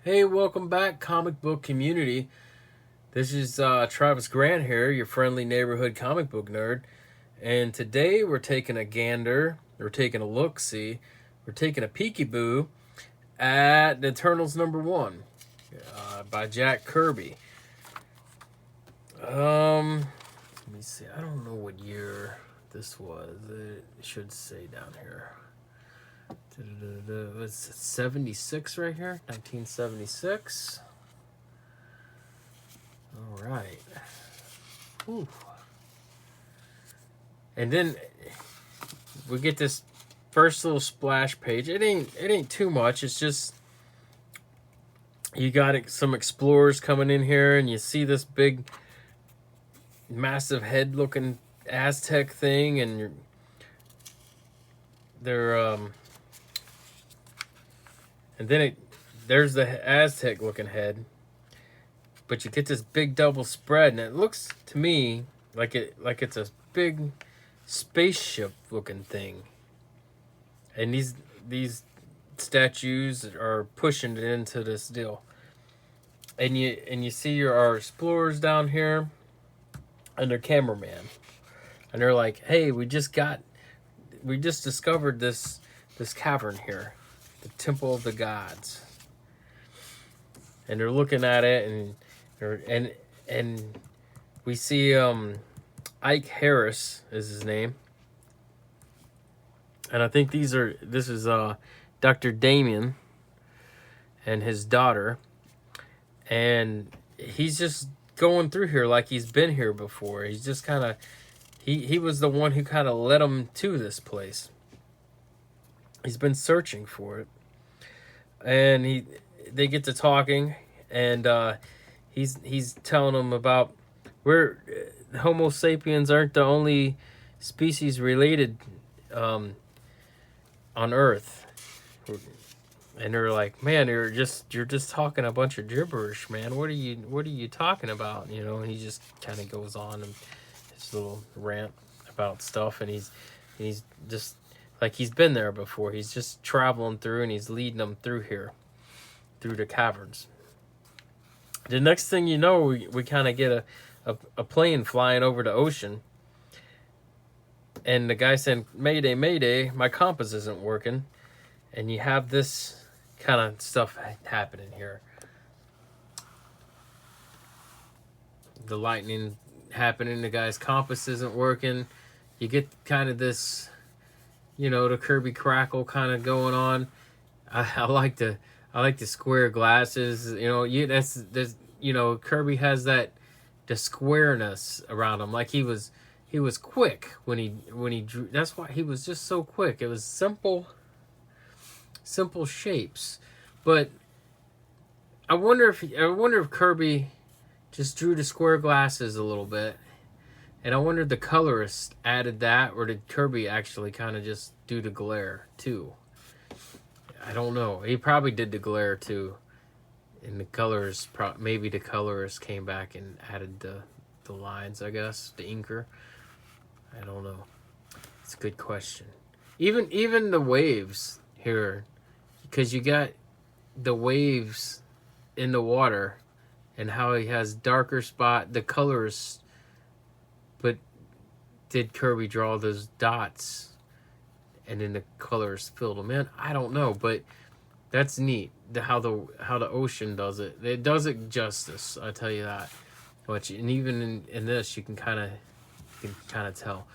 Hey, welcome back, comic book community. This is Travis Grant here, your friendly neighborhood comic book nerd. And today we're taking a gander, we're taking a look-see, we're taking a peekaboo at the Eternals #1 by Jack Kirby. Let me see, I don't know what year this was. It should say down here. It's 76 right here, 1976. All right. Whew. And then we get this first little splash page. It ain't too much. It's just you got some explorers coming in here, and you see this big, massive head-looking Aztec thing, and they're and then there's the Aztec-looking head. But you get this big double spread, and it looks to me like it's a big spaceship-looking thing. And these statues are pushing it into this deal. And you see our explorers down here, and their cameraman, and they're like, "Hey, we just discovered this cavern here, the Temple of the Gods." And they're looking at it, and we see Ike Harris is his name, and I think this is Dr. Damien and his daughter, and he's just going through here like he's been here before. He's just kind of he was the one who kind of led him to this place. He's been searching for it, and they get to talking, and he's telling them about Homo sapiens aren't the only species related on Earth. And they're like, "Man, you're just talking a bunch of gibberish, man. What are you talking about?" And he just kind of goes on and his little rant about stuff, and he's just like he's been there before. He's just traveling through, and he's leading them through here, through the caverns. The next thing you know, we kind of get a plane flying over the ocean, and the guy saying, "Mayday, mayday, my compass isn't working." And you have this kind of stuff happening here. The lightning happening, the guy's compass isn't working. You get kind of this, the Kirby crackle kind of going on. I like the square glasses. Kirby has the squareness around him. Like he was quick when he drew. That's why he was just so quick. It was simple shapes. But I wonder if Kirby just drew the square glasses a little bit. And I wonder if the colorist added that, or did Kirby actually kind of just do the glare too? I don't know. He probably did the glare too. And the colors, maybe the colorist came back and added the lines, I guess, the inker. I don't know. It's a good question. Even the waves here, because you got the waves in the water, and how he has darker spot, the colors. But did Kirby draw those dots, and then the colors filled them in? I don't know, but that's neat. How the ocean does it. It does it justice, I tell you that. And even in this, you can kind of tell.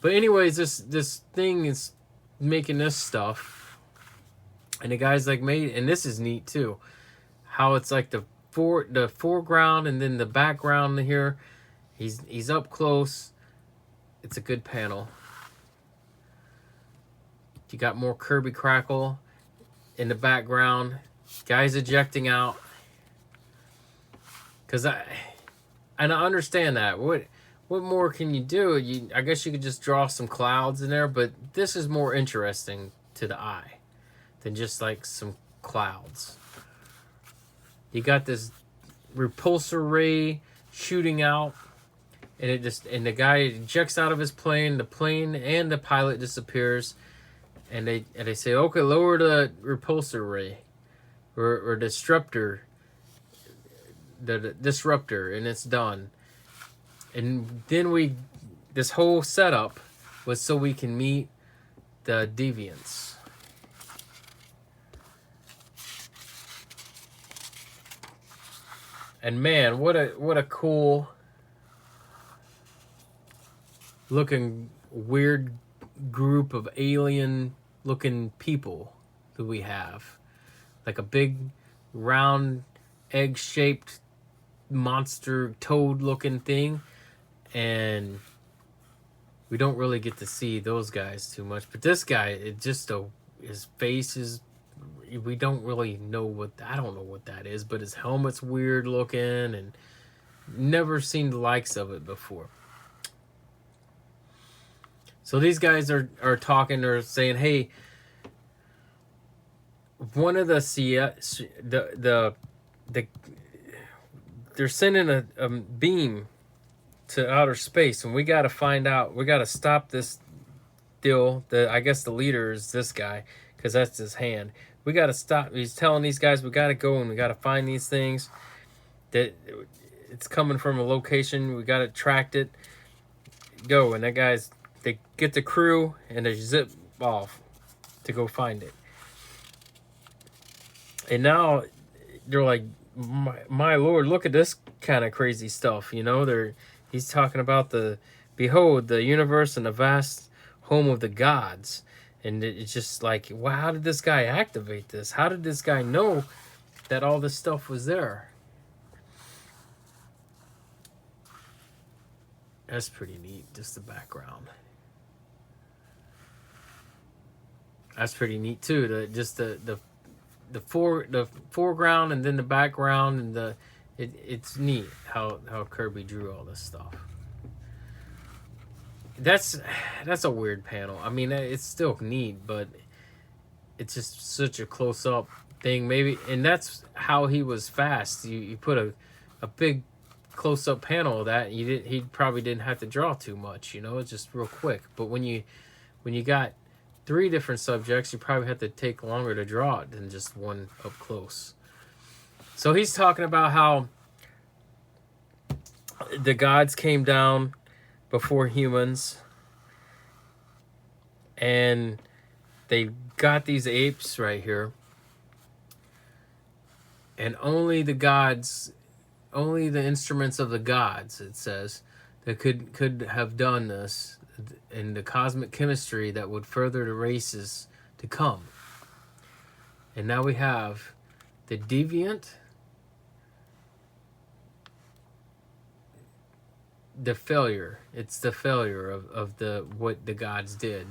But anyways, this thing is making this stuff, and the guy's like and this is neat too. How it's like the foreground and then the background here. He's up close. It's a good panel. You got more Kirby crackle in the background. Guys ejecting out. I understand that. What more can you do? I guess you could just draw some clouds in there, but this is more interesting to the eye than just like some clouds. You got this repulsor ray shooting out, and the guy ejects out of his plane. The plane and the pilot disappears, and they say, "Okay, lower the repulsor ray." or disruptor, the disruptor, and it's done. And then this whole setup was so we can meet the deviants. And man, what a cool looking weird group of alien looking people that we have. Like a big round egg shaped monster toad looking thing, and we don't really get to see those guys too much, but this guy, his face is, we don't really know I don't know what that is, but his helmet's weird looking, and never seen the likes of it before. So these guys are talking, or saying, hey, one of they're sending a beam to outer space, and we got to find out, we got to stop this deal. I guess the leader is this guy, because that's his hand. We got to stop. He's telling these guys, we got to go and we got to find these things. That it's coming from a location. We got to track it. Go. And they get the crew and they zip off to go find it. And now they're like, my Lord, look at this kind of crazy stuff. He's talking about behold, the universe and the vast home of the gods. And it's just like, wow, how did this guy activate this? How did this guy know that all this stuff was there? That's pretty neat, just the background. That's pretty neat too. The foreground and then the background, and it's neat how Kerby drew all this stuff. That's a weird panel. I mean, it's still neat, but it's just such a close-up thing. Maybe, and that's how he was fast. You put a big close-up panel of that, he probably didn't have to draw too much. It's just real quick. But when you got 3 different subjects, you probably have to take longer to draw it than just one up close. So he's talking about how the gods came down before humans, and they got these apes right here, and only the instruments of the gods, it says, that could have done this, in the cosmic chemistry that would further the races to come. And now we have the deviant, the failure. It's the failure of what the gods did.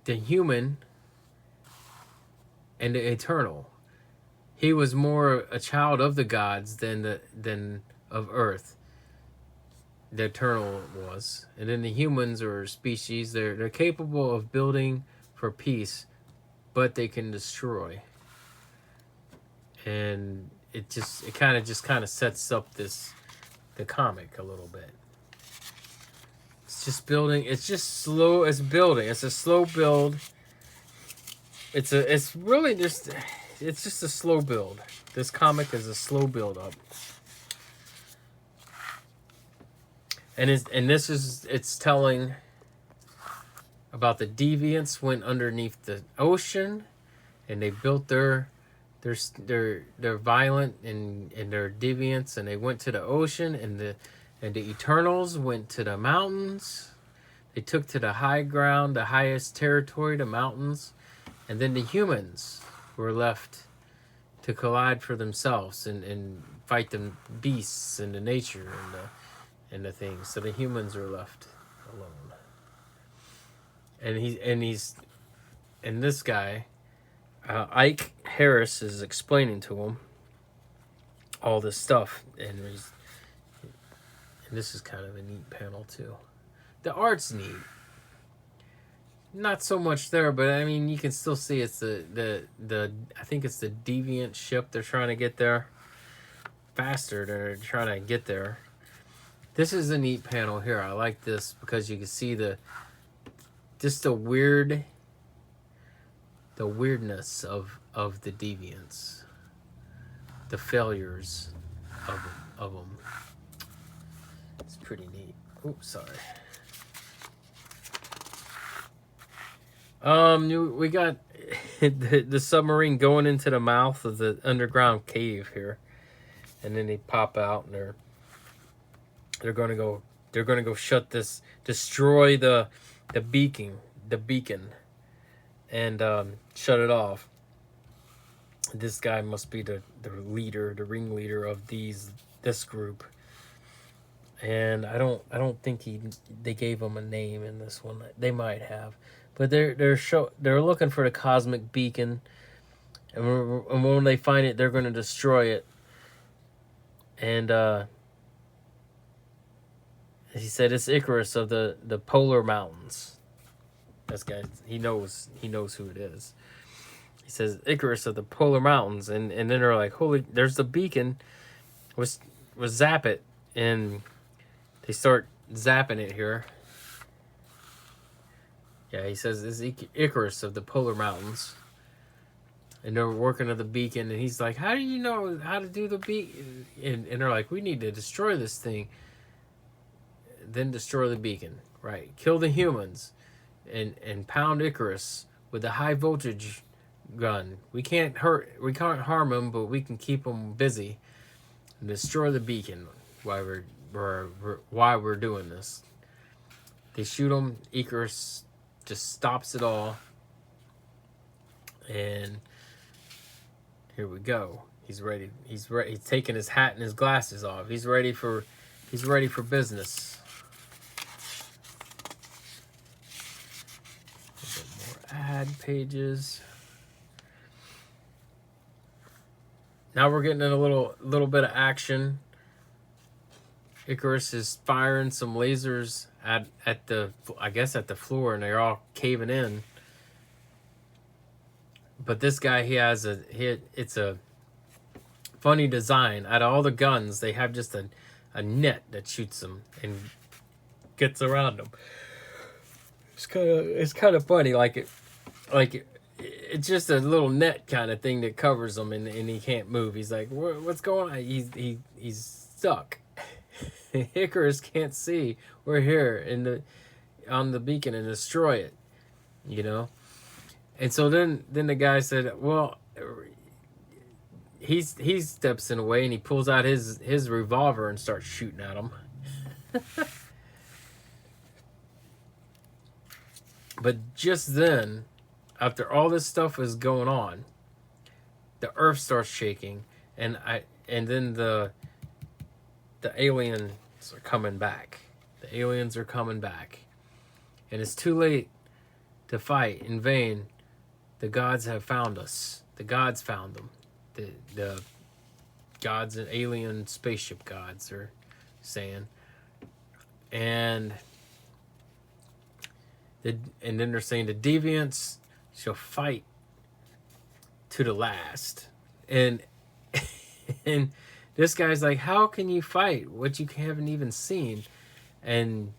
The human and the eternal. He was more a child of the gods than of Earth. The eternal was. And then the humans, or species, they're capable of building for peace, but they can destroy. And it kind of sets up the comic a little bit. It's just building. It's just slow. It's building. It's a slow build. It's just a slow build. This comic is a slow build up. And it's telling about the deviants went underneath the ocean, and they built their violent and their deviants, and they went to the ocean, and the Eternals went to the mountains. They took to the high ground, the highest territory, the mountains, and then the humans were left to collide for themselves and fight the beasts and the nature and the things. So the humans are left alone. And this guy, Ike Harris, is explaining to him all this stuff, and this is kind of a neat panel too. The art's neat. Not so much there, but I mean, you can still see it's the I think it's the deviant ship they're trying to get there. Faster, they're trying to get there. This is a neat panel here. I like this because you can see just the weird the weirdness of the deviants, the failures of them. It's pretty neat. Oops, sorry. We got the submarine going into the mouth of the underground cave here, and then they pop out, and they're gonna go shut this, destroy the beacon, and shut it off. This guy must be the leader, the ringleader of this group. And I don't think they gave him a name in this one. They might have, but they're looking for the cosmic beacon, and when they find it, they're going to destroy it. And he said it's Icarus of the polar mountains. This guy, he knows who it is. He says Icarus of the polar mountains, and then they're like, holy, there's the beacon. Was zap it, and they start zapping it here. Yeah, he says this is Icarus of the polar mountains. And they're working on the beacon, and he's like, how do you know how to do the beacon? And they're like, we need to destroy this thing. Then destroy the beacon. Right. Kill the humans. And pound Icarus with a high voltage gun. We can't harm him, but we can keep him busy. And destroy the beacon while we're doing this. They shoot him. Icarus just stops it all. And here we go. He's ready. He's taking his hat and his glasses off. He's ready for business. A bit more ad pages. Now we're getting in a little bit of action. Icarus is firing some lasers at the floor, and they're all caving in. But this guy, it's a funny design. Out of all the guns, they have just a net that shoots them and gets around them. It's kind of funny, it's just a little net kind of thing that covers him, and he can't move. He's like, what's going on? He's stuck. Icarus can't see. We're here on the beacon and destroy it, you know. And so then the guy said, well, he steps in a way, and he pulls out his revolver and starts shooting at him. But just then, after all this stuff is going on, the earth starts shaking, and then the aliens are coming back. The aliens are coming back, and it's too late to fight in vain. The gods have found us. The gods found them. The gods and alien spaceship gods are saying. And then they're saying the deviants shall fight to the last. And this guy's like, how can you fight what you haven't even seen? And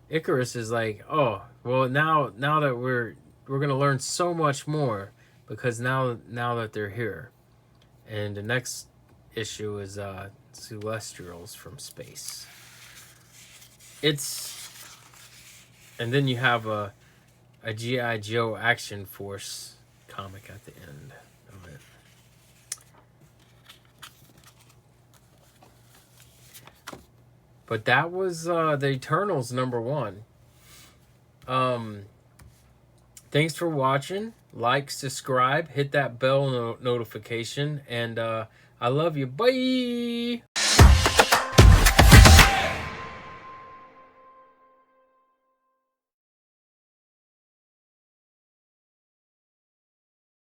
Icarus is like, oh, well, now that we're going to learn so much more, because now that they're here. And the next issue is Celestials from space. And then you have a G.I. Joe Action Force comic at the end of it. But that was the Eternals #1. Thanks for watching. Like, subscribe, hit that bell notification, and I love you. Bye!